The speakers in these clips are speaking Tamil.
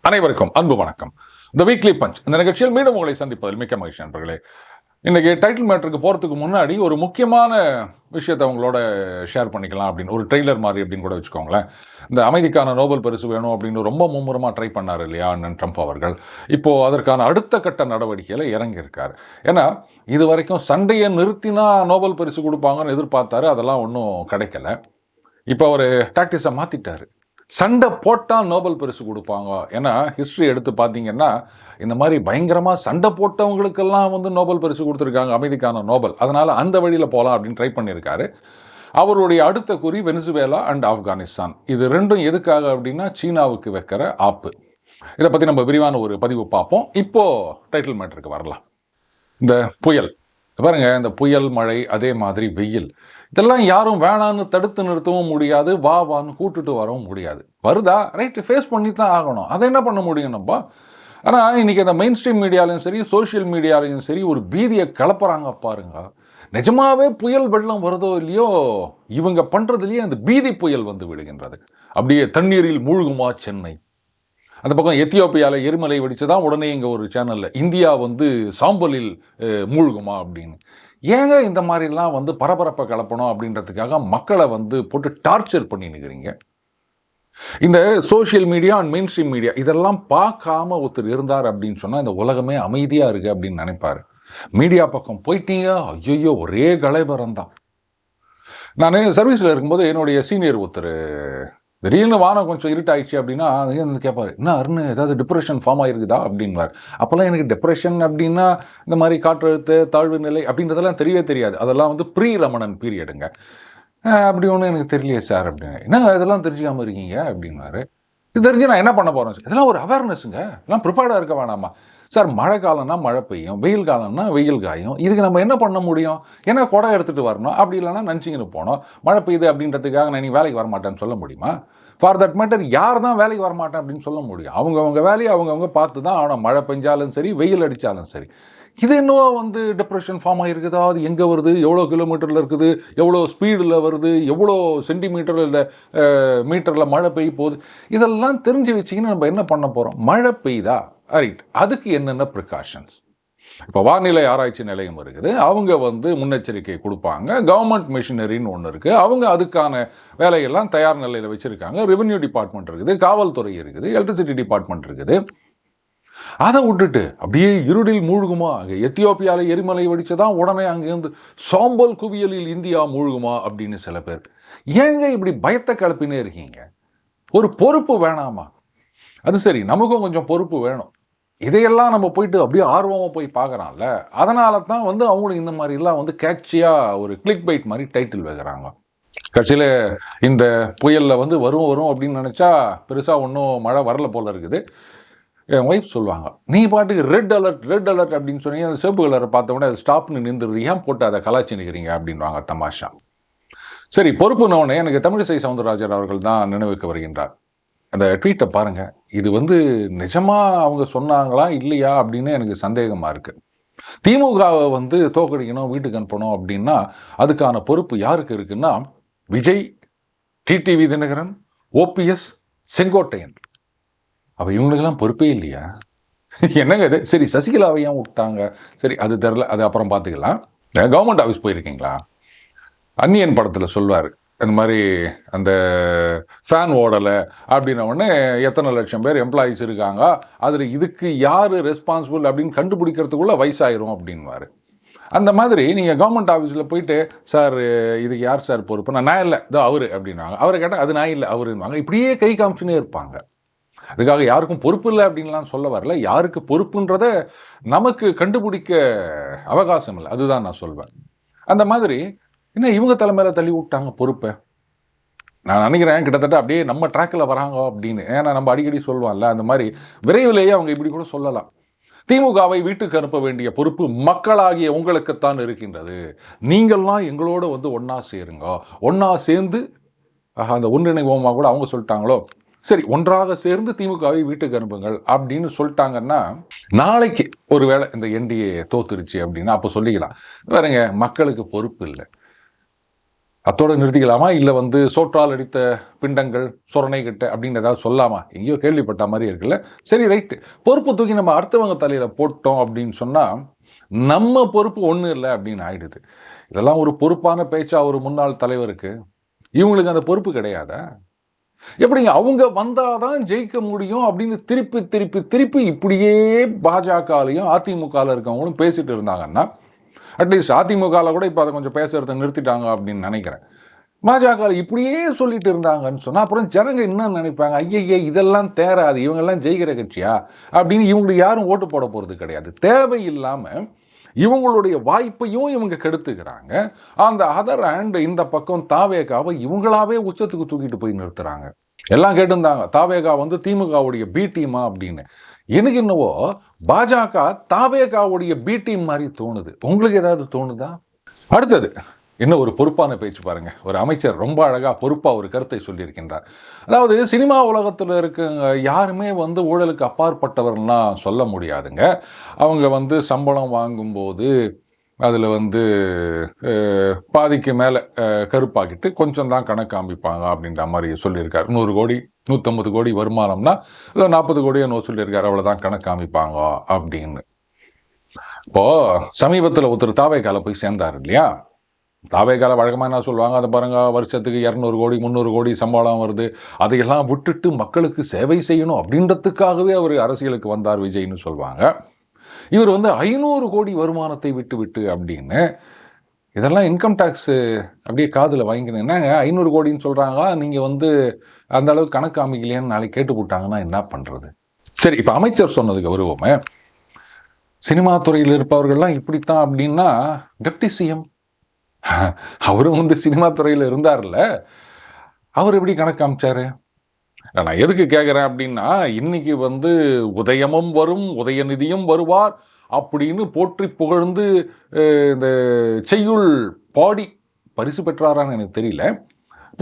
அனைவருக்கும் அன்பு வணக்கம். தி வீக்லி பஞ்ச் இந்த நிகழ்ச்சியில் மீண்டும் உங்களை சந்திப்பதில் மிக்க மகிழ்ச்சி நண்பர்களே. இன்னைக்கு டைட்டில் மேட்டருக்கு போகிறதுக்கு முன்னாடி ஒரு முக்கியமான விஷயத்தை உங்களோட ஷேர் பண்ணிக்கலாம் அப்படின்னு, ஒரு ட்ரெய்லர் மாதிரி அப்படின்னு கூட வச்சுக்கோங்களேன். இந்த அமைதிக்கான நோபல் பரிசு வேணும் அப்படின்னு ரொம்ப மும்முரமாக ட்ரை பண்ணார் இல்லையா அண்ணன் ட்ரம்ப் அவர்கள். இப்போது அதற்கான அடுத்த கட்ட நடவடிக்கையில் இறங்கியிருக்கார். ஏன்னா இது வரைக்கும் சண்டையை நிறுத்தினா நோபல் பரிசு கொடுப்பாங்கன்னு எதிர்பார்த்தாரு, அதெல்லாம் ஒன்றும் கிடைக்கல. இப்போ அவர் டாக்டிஸை மாற்றிட்டார். சண்டை போட்டால் நோபல் பரிசு கொடுப்பாங்க. ஏன்னா ஹிஸ்ட்ரி எடுத்து பார்த்தீங்கன்னா இந்த மாதிரி பயங்கரமாக சண்டை போட்டவங்களுக்கெல்லாம் வந்து நோபல் பரிசு கொடுத்துருக்காங்க, அமைதிக்கான நோபல். அதனால் அந்த வழியில் போகலாம் அப்படின்னு ட்ரை பண்ணியிருக்காரு. அவருடைய அடுத்த குறி வெனிசுவேலா அண்ட் ஆப்கானிஸ்தான். இது ரெண்டும் எதுக்காக அப்படின்னா சீனாவுக்கு வைக்கிற ஆப்பு. இதை பற்றி நம்ம விரிவான ஒரு பதிவு பார்ப்போம். இப்போது டைட்டில் மேட்டருக்கு வரலாம். இந்த புயல் பாருங்க, இந்த புயல், மழை, அதே மாதிரி வெயில், இதெல்லாம் யாரும் வேணான்னு தடுத்து நிறுத்தவும் முடியாது, வான்னு கூட்டுட்டு வரவும் முடியாது. வருதா ரைட்டு, ஃபேஸ் பண்ணி தான் ஆகணும். அதை என்ன பண்ண முடியும் நம்ம? ஆனால் இன்றைக்கி அந்த மெயின் ஸ்ட்ரீம் மீடியாலையும் சரி, சோஷியல் மீடியாலையும் சரி, ஒரு பீதியை கிளப்புறாங்க பாருங்க. நிஜமாவே புயல் வெள்ளம் வருதோ இல்லையோ, இவங்க பண்ணுறதுலேயே அந்த பீதி புயல் வந்து விடுகின்றது. அப்படியே தண்ணீரில் மூழ்குமா சென்னை. அந்த பக்கம் எத்தியோப்பியாவில் எரிமலை வெடிச்சதான் உடனே இங்கே ஒரு சேனலில் இந்தியா வந்து சாம்பலில் மூழ்குமா அப்படின்னு. ஏங்க இந்த மாதிரிலாம் வந்து பரபரப்பை கலப்பணும் அப்படின்றதுக்காக மக்களை வந்து போட்டு டார்ச்சர் பண்ணி நிற்கிறீங்க. இந்த social media and main stream media இதெல்லாம் பார்க்காம ஒருத்தர் இருந்தார் அப்படின்னு சொன்னால் இந்த உலகமே அமைதியாக இருக்கு அப்படின்னு நினைப்பார். மீடியா பக்கம் போயிட்டீங்க, ஐயோ ஒரே கலைபரம் தான். நான் சர்வீஸில் இருக்கும்போது என்னுடைய சீனியர் ஒருத்தர் திடீர்னு வானம் கொஞ்சம் இருட்டாயிடுச்சு அப்படின்னா வந்து கேட்பாரு, என்ன அருண் ஏதாவது டிப்ரெஷன் ஃபார்ம் ஆகிருக்குதா அப்படின்வார். அப்போல்லாம் எனக்கு டிப்ரெஷன் அப்படின்னா இந்த மாதிரி காற்றழுத்த தாழ்வு நிலை அப்படின்றதெல்லாம் தெரியவே தெரியாது. அதெல்லாம் வந்து ப்ரீ ரமணன் பீரியடுங்க. அப்படி ஒன்றும் எனக்கு தெரியலையே சார் அப்படின்னு. என்ன இதெல்லாம் தெரிஞ்சுக்காமல் இருக்கீங்க அப்படின்னாரு. இது தெரிஞ்சு நான் என்ன பண்ண போகிறேன் சார்? இதெல்லாம் ஒரு அவேர்னஸுங்க, எல்லாம் ப்ரிப்பேர்டாக இருக்க வேணாமா சார்? மழை காலம்னா மழை பெய்யும், வெயில் காலம்னா வெயில் காயும். இதுக்கு நம்ம என்ன பண்ண முடியும்? ஏன்னா குடை எடுத்துகிட்டு வரணும், அப்படி இல்லைன்னா நினச்சிங்கன்னு போனோம். மழை பெய்யுது அப்படின்றதுக்காக நான் நீ வேலைக்கு வரமாட்டேன்னு சொல்ல முடியுமா? ஃபார் தட் மேட்டர் யார் தான் வேலைக்கு வரமாட்டேன் அப்படின்னு சொல்ல முடியும்? அவங்கவுங்க வேலையை அவங்கவுங்க பார்த்து தான் ஆனால் மழை பெஞ்சாலும் சரி, வெயில் அடித்தாலும் சரி. இது என்னவோ வந்து டிப்ரெஷன் ஃபார்ம் ஆகிருக்குதா, அது எங்கே வருது, எவ்வளோ கிலோமீட்டரில் இருக்குது, எவ்வளோ ஸ்பீடில் வருது, எவ்வளோ சென்டிமீட்டரில் இல்லை மீட்டரில் மழை பெய்ய போகுது, இதெல்லாம் தெரிஞ்சு வச்சிங்கன்னா நம்ம என்ன பண்ண போகிறோம்? மழை பெய்யுதா, ரைட், அதுக்கு என்னென்ன ப்ரிகாஷன்ஸ்? இப்போ வானிலை ஆராய்ச்சி நிலையம் இருக்குது, அவங்க வந்து முன்னெச்சரிக்கை கொடுப்பாங்க. கவர்மெண்ட் மிஷினரின்னு ஒன்று இருக்குது, அவங்க அதுக்கான வேலையெல்லாம் தயார் நிலையில் வச்சுருக்காங்க. ரெவென்யூ டிபார்ட்மெண்ட் இருக்குது, காவல்துறை இருக்குது, எலக்ட்ரிசிட்டி டிபார்ட்மெண்ட் இருக்குது. அதை விட்டுட்டு அப்படியே இருளில் மூழ்குமா, அங்கே எத்தியோப்பியாவில் எரிமலை வெடிச்சதான் உடனே அங்கேருந்து சாம்பல் குவியலில் இந்தியா மூழ்குமா அப்படின்னு சில பேர். ஏங்க இப்படி பயத்தை கிளப்பினே இருக்கீங்க? ஒரு பொறுப்பு வேணாமா? அது சரி, நமக்கும் கொஞ்சம் பொறுப்பு வேணும். இதையெல்லாம் நம்ம போயிட்டு அப்படியே ஆர்வமாக போய் பார்க்குறான்ல, அதனால தான் வந்து அவங்களுக்கு இந்த மாதிரிலாம் வந்து கேட்சியாக ஒரு கிளிக் பைட் மாதிரி டைட்டில் வைக்கிறாங்க. கட்சியில் இந்த புயலில் வந்து வரும் அப்படின்னு நினச்சா பெருசாக ஒன்றும் மழை வரல போல் இருக்குது. என் ஒய்ஃப் சொல்லுவாங்க, நீ பாட்டுக்கு ரெட் அலர்ட் அப்படின்னு சொன்னீங்க, அந்த சிவப்பு கலரை பார்த்த உடனே அது ஸ்டாப்னு நின்றுருது, ஏன் போட்டு அதை கலாச்சி நிற்கிறீங்க அப்படின்வாங்க தமாஷா. சரி, பொறுப்புனோடனே எனக்கு தமிழிசை சவுந்தரராஜன் அவர்கள் தான் நினைவுக்கு வருகின்றார். அந்த ட்வீட்டை பாருங்கள். இது வந்து நிஜமாக அவங்க சொன்னாங்களா இல்லையா அப்படின்னு எனக்கு சந்தேகமாக இருக்குது. திமுகவை வந்து தோக்கடிக்கணும், வீட்டுக்கு அனுப்பணும் அப்படின்னா அதுக்கான பொறுப்பு யாருக்கு இருக்குன்னா விஜய், டிடிவி தினகரன், ஓபிஎஸ், செங்கோட்டையன். அப்போ இவங்களுக்கெல்லாம் பொறுப்பே இல்லையா? என்னங்க இது? சரி, சசிகலாவை ஏன் விட்டாங்க? சரி, அது தெரில, அது அப்புறம் பார்த்துக்கலாம். கவர்மெண்ட் ஆஃபீஸ் போயிருக்கீங்களா? அந்நியன் படத்தில் சொல்வார், இந்த மாதிரி அந்த ஃபேன் ஓடலை அப்படின்ன உடனே எத்தனை லட்சம் பேர் எம்ப்ளாயீஸ் இருக்காங்க, அதில் இதுக்கு யார் ரெஸ்பான்சிபிள் அப்படின்னு கண்டுபிடிக்கிறதுக்குள்ளே வயசாயிரும் அப்படின்வார். அந்த மாதிரி நீங்கள் கவர்மெண்ட் ஆஃபீஸில் போயிட்டு, சார் இதுக்கு யார் சார் பொறுப்பு? நான் இல்லை, இதோ அவர் அப்படின்வாங்க. அவரை கேட்டால் அது நான் இல்லை அவருன்வாங்க. இப்படியே கை காமிச்சுன்னே இருப்பாங்க. அதுக்காக யாருக்கும் பொறுப்பு இல்லை அப்படின்லாம் சொல்ல வரல. யாருக்கு பொறுப்புன்றதை நமக்கு கண்டுபிடிக்க அவகாசம் இல்லை, அதுதான் நான் சொல்வேன். அந்த மாதிரி என்ன இவங்க தலைமையில் தள்ளி விட்டாங்க பொறுப்பை. நான் நினைக்கிறேன் கிட்டத்தட்ட அப்படியே நம்ம ட்ராக்கில் வராங்க அப்படின்னு. ஏன்னா நம்ம அடிக்கடி சொல்லுவான்ல, அந்த மாதிரி விரைவிலேயே அவங்க இப்படி கூட சொல்லலாம். திமுகவை வீட்டுக்கு அனுப்ப வேண்டிய பொறுப்பு மக்களாகிய உங்களுக்குத்தான் இருக்கின்றது. நீங்கள்லாம் எங்களோட வந்து ஒன்றா சேருங்க, ஒன்றா சேர்ந்து அந்த ஒன்றிணைவோமாக கூட அவங்க சொல்லிட்டாங்களோ, சரி ஒன்றாக சேர்ந்து திமுகவை வீட்டுக்கு அனுப்புங்கள் அப்படின்னு சொல்லிட்டாங்கன்னா, நாளைக்கு ஒருவேளை இந்த என்டிஏ தோத்துருச்சு அப்படின்னா அப்போ சொல்லிக்கலாம், வேறங்க மக்களுக்கு பொறுப்பு இல்லை. அத்தோடு நிறுத்திக்கலாமா? இல்லை சோற்றால் அடித்த பிண்டங்கள் சொரணை கிட்ட அப்படின்னு ஏதாவது சொல்லாமா? எங்கேயோ கேள்விப்பட்ட மாதிரி இருக்குல்ல. சரி, ரைட்டு. பொறுப்பு தூக்கி நம்ம அடுத்தவங்க தலையில் போட்டோம் அப்படின்னு சொன்னால் நம்ம பொறுப்பு ஒன்றும் இல்லை அப்படின்னு ஆயிடுது. இதெல்லாம் ஒரு பொறுப்பான பேச்சா ஒரு முன்னாள் தலைவருக்கு? இவங்களுக்கு அந்த பொறுப்பு கிடையாதா? எப்படிங்க அவங்க வந்தாதான் ஜெயிக்க முடியும் அப்படின்னு திருப்பி திருப்பி திருப்பி இப்படியே பாஜகலையும் அதிமுகவில் இருக்கவங்களும் பேசிட்டு இருந்தாங்கன்னா, அட்லீஸ்ட் அதிமுகவில் கூட இப்போ அதை கொஞ்சம் பேசுறதை நிறுத்திட்டாங்க அப்படின்னு நினைக்கிறேன். பாஜக இப்படியே சொல்லிட்டு இருந்தாங்கன்னு சொன்னால் அப்புறம் ஜனங்க என்ன நினைப்பாங்க? ஐயையே இதெல்லாம் தேராது, இவங்கெல்லாம் ஜெயிக்கிற கட்சியா அப்படின்னு இவங்களுக்கு யாரும் ஓட்டு போட போகிறது கிடையாது. தேவையில்லாமல் இவங்களுடைய வாய்ப்பையும் இவங்க கெடுத்துக்கிறாங்க. அந்த அதர் அண்ட் இந்த பக்கம் தாவேகாவை இவங்களாவே உச்சத்துக்கு தூக்கிட்டு போய் நிறுத்துறாங்க. எல்லாம் கேட்டிருந்தாங்க, தாவேகா திமுகவுடைய பி டீமா அப்படின்னு. எனக்கு என்னவோ பாஜக தாவேகாவுடைய பி டீம் மாதிரி தோணுது. உங்களுக்கு ஏதாவது தோணுதா? அடுத்தது என்ன ஒரு பொறுப்பான பேச்சு பாருங்க. ஒரு அமைச்சர் ரொம்ப அழகா பொறுப்பா ஒரு கருத்தை சொல்லியிருக்கின்றார். அதாவது சினிமா உலகத்தில் இருக்க யாருமே ஊழலுக்கு அப்பாற்பட்டவர்லாம் சொல்ல முடியாதுங்க. அவங்க சம்பளம் வாங்கும்போது அதில் பாதிக்கு மேலே கருப்பாக்கிட்டு கொஞ்சம் தான் கணக்கு காமிப்பாங்க அப்படின்ற மாதிரி சொல்லியிருக்காரு. 100 கோடி 150 கோடி வருமானம்னா 40 கோடியோ நோ சொல்லியிருக்காரு, அவ்வளோதான் கணக்கு காமிப்பாங்க அப்படின்னு. இப்போது சமீபத்தில் ஒருத்தர் தாவேகால போய் சேர்ந்தார் இல்லையா? தாவேகால வழக்கமாக என்ன சொல்லுவாங்க, அதை பாருங்க, வருஷத்துக்கு 200 கோடி 300 கோடி சம்பளம் வருது, அதையெல்லாம் விட்டுட்டு மக்களுக்கு சேவை செய்யணும் அப்படின்றதுக்காகவே அவர் அரசியலுக்கு வந்தார் விஜய்னு சொல்லுவாங்க. இவர் 500 கோடி வருமானத்தை விட்டு அப்படின்னு. இதெல்லாம் இன்கம் டேக்ஸ் அப்படியே காதில் வாங்கிக்கணும். என்னங்க 500 கோடின்னு சொல்கிறாங்க, நீங்கள் அந்த அளவுக்கு கணக்கு காமிக்கலையான்னு நாளைக்கு கேட்டு போட்டாங்கன்னா என்ன பண்ணுறது? சரி, இப்போ அமைச்சர் சொன்னதுக்கு வருவோமே. சினிமா துறையில் இருப்பவர்கள்லாம் இப்படித்தான் அப்படின்னா, டெப்டி சிஎம் அவரும் சினிமா துறையில் இருந்தார்ல, அவர் எப்படி கணக்கு காமிச்சாரு? நான் எதுக்கு கேட்குறேன் அப்படின்னா, இன்னைக்கு உதயமும் வரும் உதயநிதியும் வருவார் அப்படின்னு போற்றி புகழ்ந்து இந்த செய்யுள் பாடி பரிசு பெற்றாரான்னு எனக்கு தெரியல.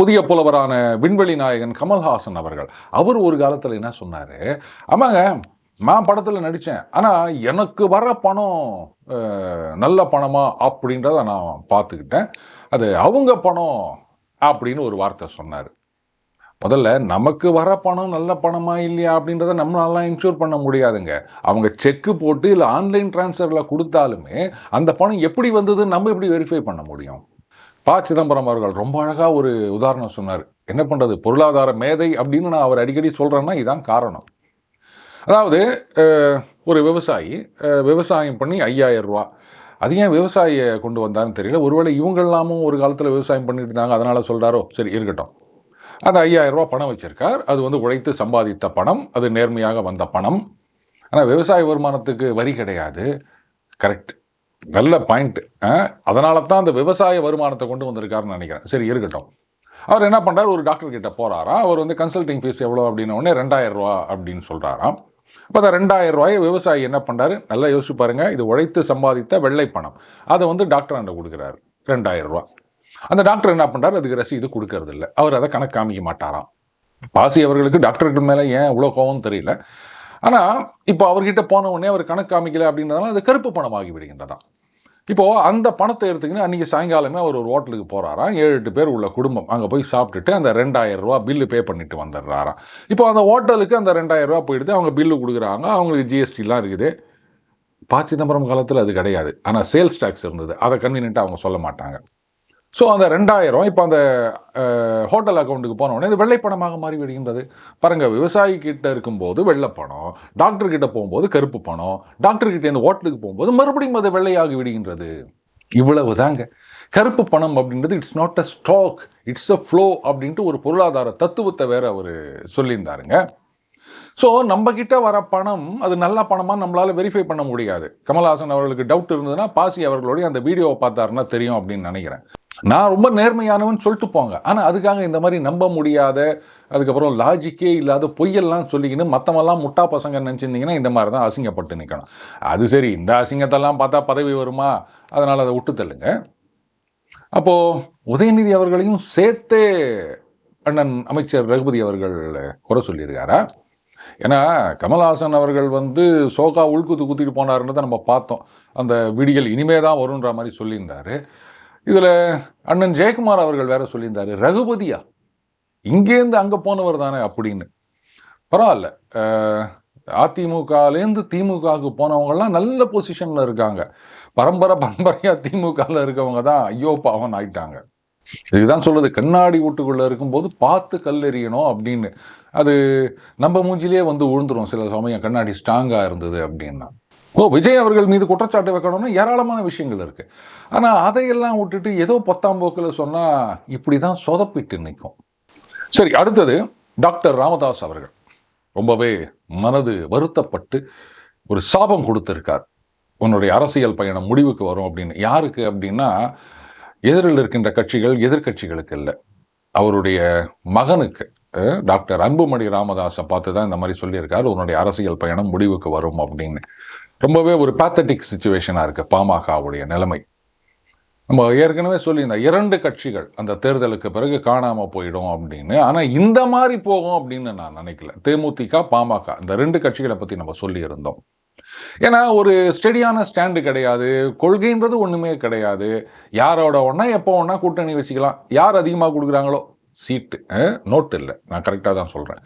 புதிய புலவரான விண்வெளி நாயகன் கமல்ஹாசன் அவர்கள், அவர் ஒரு காலத்தில் என்ன சொன்னார், ஆமாங்க நான் படத்தில் நடித்தேன், ஆனால் எனக்கு வர பணம் நல்ல பணமா அப்படின்றத நான் பார்த்துக்கிட்டேன், அது அவங்க பணம் அப்படின்னு ஒரு வார்த்தை சொன்னார். முதல்ல நமக்கு வர பணம் நல்ல பணமா இல்லையா அப்படின்றத நம்மளாலாம் இன்ஷூர் பண்ண முடியாதுங்க. அவங்க செக்கு போட்டு இல்லை ஆன்லைன் டிரான்ஸ்ஃபரில் கொடுத்தாலுமே அந்த பணம் எப்படி வந்ததுன்னு நம்ம எப்படி வெரிஃபை பண்ண முடியும்? ப. சிதம்பரம் அவர்கள் ரொம்ப அழகாக ஒரு உதாரணம் சொன்னார். என்ன பண்ணுறது, பொருளாதார மேதை அப்படின்னு நான் அவர் அடிக்கடி சொல்கிறேன்னா இதான் காரணம். அதாவது ஒரு விவசாயி விவசாயம் பண்ணி 5000 ரூபா, அது ஏன் விவசாயியை கொண்டு வந்தான்னு தெரியல. ஒருவேளை இவங்கெல்லாமும் ஒரு காலத்தில் விவசாயம் பண்ணிட்டு இருந்தாங்க, அதனால் சொல்கிறாரோ, சரி இருக்கட்டும். அந்த 5000 ரூபா பணம் வச்சிருக்கார். அது உழைத்து சம்பாதித்த பணம், அது நேர்மையாக வந்த பணம். ஆனால் விவசாய வருமானத்துக்கு வரி கிடையாது. கரெக்ட், நல்ல பாயிண்ட். அதனால தான் அந்த விவசாய வருமானத்தை கொண்டு வந்திருக்காருன்னு நினைக்கிறேன். சரி இருக்கட்டும். அவர் என்ன பண்ணுறார், ஒரு டாக்டர் கிட்ட போகிறாராம். அவர் கன்சல்டிங் ஃபீஸ் எவ்வளோ அப்படின்ன உடனே 2000 ரூபா அப்படின்னு சொல்கிறாராம். இப்போ அந்த 2000 ரூபாயை விவசாயி என்ன பண்ணுறாரு, நல்லா யோசிச்சு பாருங்க, இது உழைத்து சம்பாதித்த வெள்ளை பணம். அதை டாக்டர் அண்ட கொடுக்குறாரு 2000 ரூபா. அந்த டாக்டர் என்ன பண்ணுறாரு, அதுக்கு ரசீது கொடுக்கறது இல்லை. அவர் அதை கணக்கு காமிக்க மாட்டாராம். பாசி அவர்களுக்கு டாக்டருக்கு மேலே ஏன் இவ்வளோ கோவம் தெரியல. ஆனால் இப்போ அவர்கிட்ட போன உடனே அவர் கணக்கு காமிக்கல அப்படின்றதுனால அது கருப்பு பணமாகி விடுகின்றதான். இப்போது அந்த பணத்தை எடுத்துக்கின்னு அன்றைக்கி சாயங்காலமே அவர் ஒரு ஹோட்டலுக்கு போகிறாராம். 7-8 பேர் உள்ள குடும்பம் அங்கே போய் சாப்பிட்டுட்டு அந்த 2000 ரூபா பில்லு பே பண்ணிட்டு வந்துடுறாராம். இப்போ அந்த ஹோட்டலுக்கு அந்த 2000 ரூபா போயிடுது, அவங்க பில்லு கொடுக்குறாங்க, அவங்களுக்கு ஜிஎஸ்டிலாம் இருக்குது. ப. சிதம்பரம் காலத்தில் அது கிடையாது, ஆனால் சேல்ஸ் டேக்ஸ் இருந்தது, அதை கன்வீனியன்ட்டாக அவங்க சொல்ல மாட்டாங்க. ஸோ அந்த 2000 இப்போ அந்த ஹோட்டல் அக்கௌண்ட்டுக்கு போனோடனே இது வெள்ளைப்பணமாக மாறி விடுகின்றது. பாருங்கள், விவசாயி கிட்ட இருக்கும்போது வெள்ளைப்பணம், டாக்டர் கிட்ட போகும்போது கருப்பு பணம், டாக்டர் கிட்ட இந்த ஹோட்டலுக்கு போகும்போது மறுபடியும் அது வெள்ளையாகி விடுகின்றது. இவ்வளவு தாங்க. கருப்பு பணம் அப்படின்றது it's not a stock, it's a flow அப்படின்ட்டு ஒரு பொருளாதார தத்துவத்தை வேற அவர் சொல்லியிருந்தாருங்க. ஸோ நம்ம கிட்ட வர பணம் அது நல்ல பணமாக நம்மளால் வெரிஃபை பண்ண முடியாது. கமல்ஹாசன் அவர்களுக்கு டவுட் இருந்ததுன்னா பாசி அவர்களுடைய அந்த வீடியோவை பார்த்தாருன்னா தெரியும் அப்படின்னு நினைக்கிறேன். நான் ரொம்ப நேர்மையானவன் சொல்லிட்டு போங்க, ஆனால் அதுக்காக இந்த மாதிரி நம்ப முடியாத, அதுக்கப்புறம் லாஜிக்கே இல்லாத பொய்யெல்லாம் சொல்லிக்கின்னு மற்றவெல்லாம் முட்டா பசங்க நினச்சிருந்தீங்கன்னா இந்த மாதிரி தான் அசிங்கப்பட்டு நிற்கணும். அது சரி, இந்த அசிங்கத்தெல்லாம் பார்த்தா பதவி வருமா, அதனால் அதை விட்டு தள்ளுங்க. அப்போது உதயநிதி அவர்களையும் சேர்த்தே அண்ணன் அமைச்சர் ரகுபதி அவர்கள் குறை சொல்லியிருக்காரா? ஏன்னா கமல்ஹாசன் அவர்கள் சோகா உள்குத்து குத்திட்டு போனாருன்றதை நம்ம பார்த்தோம். அந்த விடியல் இனிமே தான் வருன்ற மாதிரி சொல்லியிருந்தார். இதில் அண்ணன் ஜெயக்குமார் அவர்கள் வேற சொல்லியிருந்தாரு, ரகுபதியா இங்கேருந்து அங்கே போனவர் தானே அப்படின்னு. பரவாயில்ல, அதிமுகலேருந்து திமுகவுக்கு போனவங்கலாம் நல்ல பொசிஷனில் இருக்காங்க. பரம்பரையாக திமுகவில் இருக்கவங்க தான் ஐயோ பாவன் ஆயிட்டாங்க. இதுதான் சொல்லுது, கண்ணாடி வீட்டுக்குள்ளே இருக்கும்போது பார்த்து கல்லெறியணும் அப்படின்னு. அது நம்ம மூஞ்சிலேயே வந்து விழுந்துரும் சில சமயம், கண்ணாடி ஸ்ட்ராங்காக இருந்தது அப்படின்னா. விஜய் அவர்கள் மீது குற்றச்சாட்டு வைக்கணும்னா ஏராளமான விஷயங்கள் இருக்குது. ஆனால் அதையெல்லாம் விட்டுட்டு ஏதோ 10ஆம் போக்கில் சொன்னால் இப்படி தான் சொதப்பிட்டு நிற்கும். சரி, அடுத்தது டாக்டர் ராமதாஸ் அவர்கள் ரொம்பவே மனது வருத்தப்பட்டு ஒரு சாபம் கொடுத்திருக்கார், உன்னுடைய அரசியல் பயணம் முடிவுக்கு வரும் அப்படின்னு. யாருக்கு அப்படின்னா, எதிரில் இருக்கின்ற கட்சிகள், எதிர்கட்சிகளுக்கு இல்லை, அவருடைய மகனுக்கு டாக்டர் அன்புமணி ராமதாஸை பார்த்து தான் இந்த மாதிரி சொல்லியிருக்காரு, உன்னுடைய அரசியல் பயணம் முடிவுக்கு வரும் அப்படின்னு. ரொம்பவே ஒரு பேத்தட்டிக் சிச்சுவேஷனாக இருக்குது பாமகவுடைய நிலைமை. நம்ம ஏற்கனவே சொல்லியிருந்தோம், 2 கட்சிகள் அந்த தேர்தலுக்கு பிறகு காணாமல் போயிடும் அப்படின்னு. ஆனால் இந்த மாதிரி போகும் அப்படின்னு நான் நினைக்கல. தேமுதிக, பாமக இந்த 2 கட்சிகளை பற்றி நம்ம சொல்லியிருந்தோம். ஏன்னா ஒரு ஸ்டெடியான ஸ்டாண்டு கிடையாது, கொள்கைன்றது ஒன்றுமே கிடையாது. யாரோட ஒன்றா எப்போ ஒன்றா கூட்டணி வச்சுக்கலாம், யார் அதிகமாக கொடுக்குறாங்களோ சீட்டு, நோட்டு இல்லை, நான் கரெக்டாக தான் சொல்கிறேன்.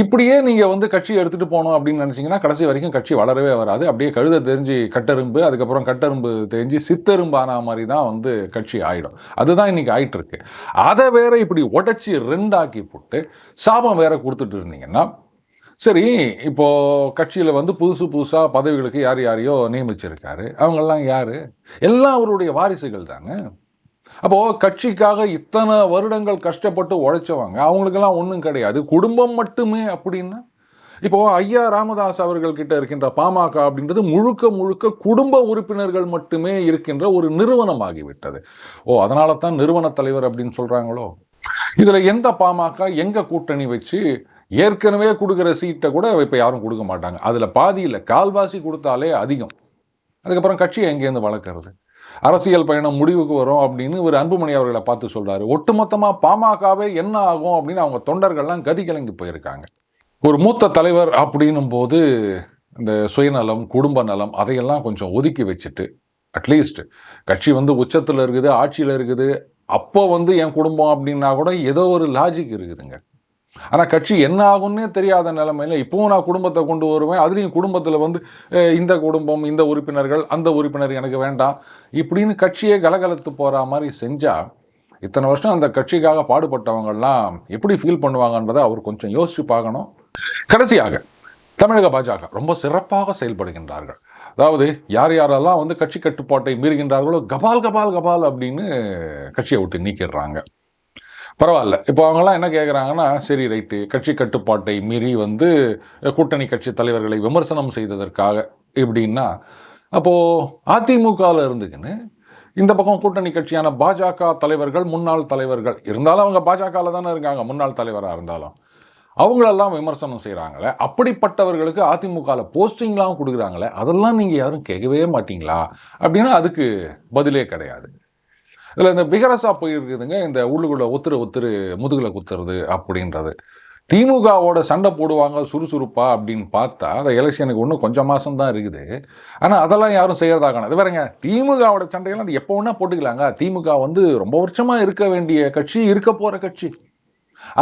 இப்படியே நீங்கள் வந்து கட்சி எடுத்துகிட்டு போகணும் அப்படின்னு நினச்சிங்கன்னா கடைசி வரைக்கும் கட்சி வளரவே வராது. அப்படியே கழுதை தெரிஞ்சு கட்டெரும்பு, அதுக்கப்புறம் கட்டெரும்பு தெரிஞ்சு சித்தெரும்பு ஆன மாதிரி தான் வந்து கட்சி ஆகிடும். அதுதான் இன்றைக்கி ஆகிட்டு இருக்கு. அதை வேற இப்படி உடச்சி 2 ஆக்கி போட்டு சாபம் வேற கொடுத்துட்டு இருந்தீங்கன்னா சரி. இப்போது கட்சியில் வந்து புதுசாக பதவிகளுக்கு யார் யாரையோ நியமிச்சிருக்காரு. அவங்கெல்லாம் யார்? எல்லாம் அவருடைய வாரிசுகள் தாங்க. அப்போது கட்சிக்காக இத்தனை வருடங்கள் கஷ்டப்பட்டு உழைச்சவங்க, அவங்களுக்கெல்லாம் ஒன்றும் கிடையாது, குடும்பம் மட்டுமே அப்படின்னா. இப்போது ஐயா ராமதாஸ் அவர்கள் கிட்ட இருக்கின்ற பாமக அப்படின்றது முழுக்க குடும்ப உறுப்பினர்கள் மட்டுமே இருக்கின்ற ஒரு நிறுவனமாகிவிட்டது. அதனால தான் நிறுவன தலைவர் அப்படின்னு சொல்கிறாங்களோ. இதில் எந்த பாமக எங்கே கூட்டணி வச்சு ஏற்கனவே கொடுக்குற சீட்டை கூட இப்போ யாரும் கொடுக்க மாட்டாங்க. அதில் பாதி இல்லை, கால்வாசி கொடுத்தாலே அதிகம். அதுக்கப்புறம் கட்சியை எங்கேருந்து வளர்க்குறது? அரசியல் பயணம் முடிவுக்கு வரும் அப்படின்னு ஒரு அன்புமணி அவர்களை பார்த்து சொல்கிறாரு. ஒட்டுமொத்தமாக பாமகவே என்ன ஆகும் அப்படின்னு அவங்க தொண்டர்கள்லாம் கதி கலங்கி போயிருக்காங்க. ஒரு மூத்த தலைவர் அப்படின்னும் போது இந்த சுயநலம், குடும்ப நலம் அதையெல்லாம் கொஞ்சம் ஒதுக்கி வச்சுட்டு, அட்லீஸ்ட் கட்சி வந்து உச்சத்தில் இருக்குது, ஆட்சியில் இருக்குது, அப்போ வந்து என் குடும்பம் அப்படின்னா கூட ஏதோ ஒரு லாஜிக் இருக்குதுங்க. ஆனால் கட்சி என்ன ஆகும்னே தெரியாத நிலைமையில் இப்போவும் நான் குடும்பத்தை கொண்டு வருவேன், அதுலேயும் குடும்பத்தில் வந்து இந்த குடும்பம், இந்த உறுப்பினர்கள், அந்த உறுப்பினர் எனக்கு வேண்டாம் இப்படின்னு கட்சியே கலகலத்து போகிற மாதிரி செஞ்சால் இத்தனை வருஷம் அந்த கட்சிக்காக பாடுபட்டவங்கள்லாம் எப்படி ஃபீல் பண்ணுவாங்கன்றதை அவர் கொஞ்சம் யோசித்து பார்க்கணும். கடைசியாக தமிழக பாஜக ரொம்ப சிறப்பாக செயல்படுகின்றார்கள். அதாவது யாரெல்லாம் வந்து கட்சி கட்டுப்பாட்டை மீறுகின்றார்களோ கபால் அப்படின்னு கட்சியை விட்டு நீக்கிடுறாங்க. பரவாயில்ல. இப்போ அவங்கெல்லாம் என்ன கேட்குறாங்கன்னா, சரி ரைட்டு, கட்சி கட்டுப்பாட்டை மீறி வந்து கூட்டணி கட்சி தலைவர்களை விமர்சனம் செய்ததற்காக இப்படின்னா, அப்போது அதிமுகவில் இருந்துக்குன்னு இந்த பக்கம் கூட்டணி கட்சியான பாஜக தலைவர்கள், முன்னாள் தலைவர்கள் இருந்தாலும் அவங்க பாஜகவில் தானே இருக்காங்க, முன்னாள் தலைவராக இருந்தாலும் அவங்களெல்லாம் விமர்சனம் செய்கிறாங்களே, அப்படிப்பட்டவர்களுக்கு அதிமுகவில் போஸ்டிங்லாம் கொடுக்குறாங்களே, அதெல்லாம் நீங்கள் யாரும் கேட்கவே மாட்டிங்களா அப்படின்னா அதுக்கு பதிலே கிடையாது. இதில் இந்த விகரசா போயிருக்குதுங்க, இந்த உள்ளுக்குள்ள ஒத்துரு முதுகில் குத்துறது அப்படின்றது. திமுகவோட சண்டை போடுவாங்க சுறுசுறுப்பா அப்படின்னு பார்த்தா அந்த எலெக்ஷனுக்கு இன்னும் கொஞ்சம் மாதம் தான் இருக்குது. ஆனால் அதெல்லாம் யாரும் செய்யறதாகணும். அது வேறங்க, திமுகவோட சண்டையெல்லாம் அது எப்போ வேணா போட்டுக்கலாங்க. திமுக வந்து ரொம்ப வருஷமாக இருக்க வேண்டிய கட்சி, இருக்க போகிற கட்சி,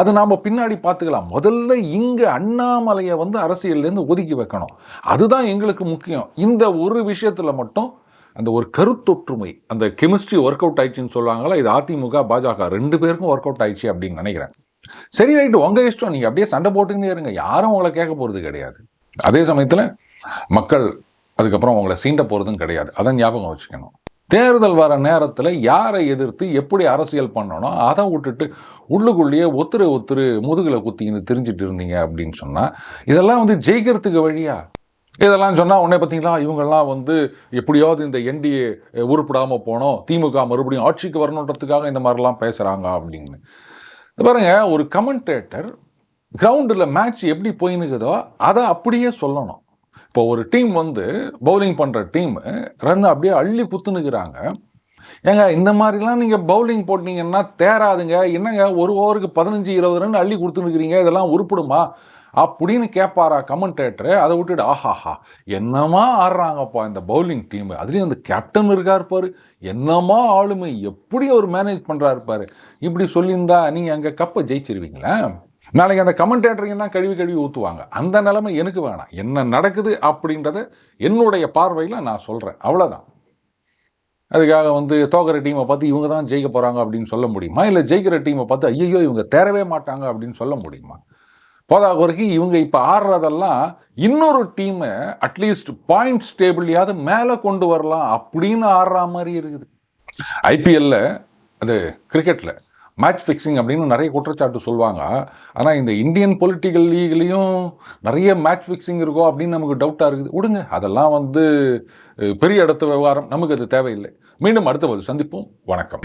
அது நாம் பின்னாடி பார்த்துக்கலாம். முதல்ல இங்கே அண்ணாமலையை வந்து அரசியல்லேருந்து ஒதுக்கி வைக்கணும், அதுதான் எங்களுக்கு முக்கியம். இந்த ஒரு விஷயத்தில் மட்டும் அந்த ஒரு கருத்தொற்றுமை, அந்த கெமிஸ்ட்ரி ஒர்க் அவுட் ஆயிடுச்சுன்னு சொல்லுவாங்களா, இது அதிமுக பாஜக 2 பேருக்கும் ஒர்க் அவுட் ஆயிடுச்சு அப்படின்னு நினைக்கிறேன். சரி ரைட்டு, உங்கள் இஷ்டம், நீங்கள் அப்படியே சண்டை போட்டுக்கிட்டே இருங்க, யாரும் உங்களை கேட்க போகிறது கிடையாது. அதே சமயத்தில் மக்கள் அதுக்கப்புறம் உங்களை சீண்ட போகிறதும் கிடையாது, அதை ஞாபகம் வச்சுக்கணும். தேர்தல் வர நேரத்தில் யாரை எதிர்த்து எப்படி அரசியல் பண்ணணும் அதை விட்டுட்டு உள்ளுக்குள்ளேயே ஒத்துரு முதுகில் குத்தின்னு தெரிஞ்சிட்டு இருந்தீங்க அப்படின்னு சொன்னால் இதெல்லாம் வந்து ஜெயிக்கிறதுக்கு வழியா? இதெல்லாம் சொன்னால் உடனே பார்த்தீங்களா இவங்கெல்லாம் வந்து எப்படியாவது இந்த என்டிஏ உருப்பிடாமல் போனோம், திமுக மறுபடியும் ஆட்சிக்கு வரணுன்றதுக்காக இந்த மாதிரிலாம் பேசுகிறாங்க அப்படின்னு. பாருங்க, ஒரு கமெண்டேட்டர் கிரவுண்டில் மேட்ச் எப்படி போயின்னுக்குதோ அதை அப்படியே சொல்லணும். இப்போ ஒரு டீம் வந்து பவுலிங் பண்ணுற டீம் ரன் அப்படியே அள்ளி குத்துனுக்குறாங்க. ஏங்க இந்த மாதிரிலாம் நீங்கள் பவுலிங் போட்டிங்கன்னா தேராதுங்க. என்னங்க ஒரு ஓவருக்கு 15-20 ரன் அள்ளி கொடுத்துனுக்குறீங்க, இதெல்லாம் உருப்பிடுமா அப்படின்னு கேட்பாரா கமெண்டேட்டரு? அதை விட்டுட்டு ஆஹாஹா என்னமா ஆடுறாங்கப்பா இந்த பவுலிங் டீம், அதுலேயும் அந்த கேப்டன் இருக்கார் பாரு, என்னமா ஆளுமை, எப்படி அவர் மேனேஜ் பண்ணுறாரு பாரு, இப்படி சொல்லியிருந்தா நீங்கள் அங்கே கப்பை ஜெயிச்சிருவீங்களா? நாளைக்கு அந்த கமெண்டேட்டரிங்க தான் கழுவி ஊற்றுவாங்க. அந்த நிலைமை எனக்கு வேணாம். என்ன நடக்குது அப்படின்றத என்னுடைய பார்வையில் நான் சொல்கிறேன், அவ்வளோதான். அதுக்காக தோக்கிற டீமை பார்த்து இவங்க தான் ஜெயிக்க போகிறாங்க அப்படின்னு சொல்ல முடியுமா? இல்லை ஜெயிக்கிற டீமை பார்த்து ஐயோ இவங்க தேரவே மாட்டாங்க அப்படின்னு சொல்ல முடியுமா? போதாக வரைக்கும் இவங்க இப்போ ஆடுறதெல்லாம் இன்னொரு டீமை அட்லீஸ்ட் பாயிண்ட்ஸ் டேபிள்லையாவது மேலே கொண்டு வரலாம் அப்படின்னு ஆடுற மாதிரி இருக்குது. ஐபிஎல்ல அது கிரிக்கெட்டில் மேட்ச் ஃபிக்ஸிங் அப்படின்னு நிறைய குற்றச்சாட்டு சொல்லுவாங்க. ஆனால் இந்த இந்தியன் பொலிட்டிக்கல் லீக்லேயும் நிறைய மேட்ச் ஃபிக்ஸிங் இருக்கும் அப்படின்னு நமக்கு டவுட்டாக இருக்குது. விடுங்க, அதெல்லாம் பெரிய இடத்து விவகாரம், நமக்கு அது தேவையில்லை. மீண்டும் அடுத்த சந்திப்போம். வணக்கம்.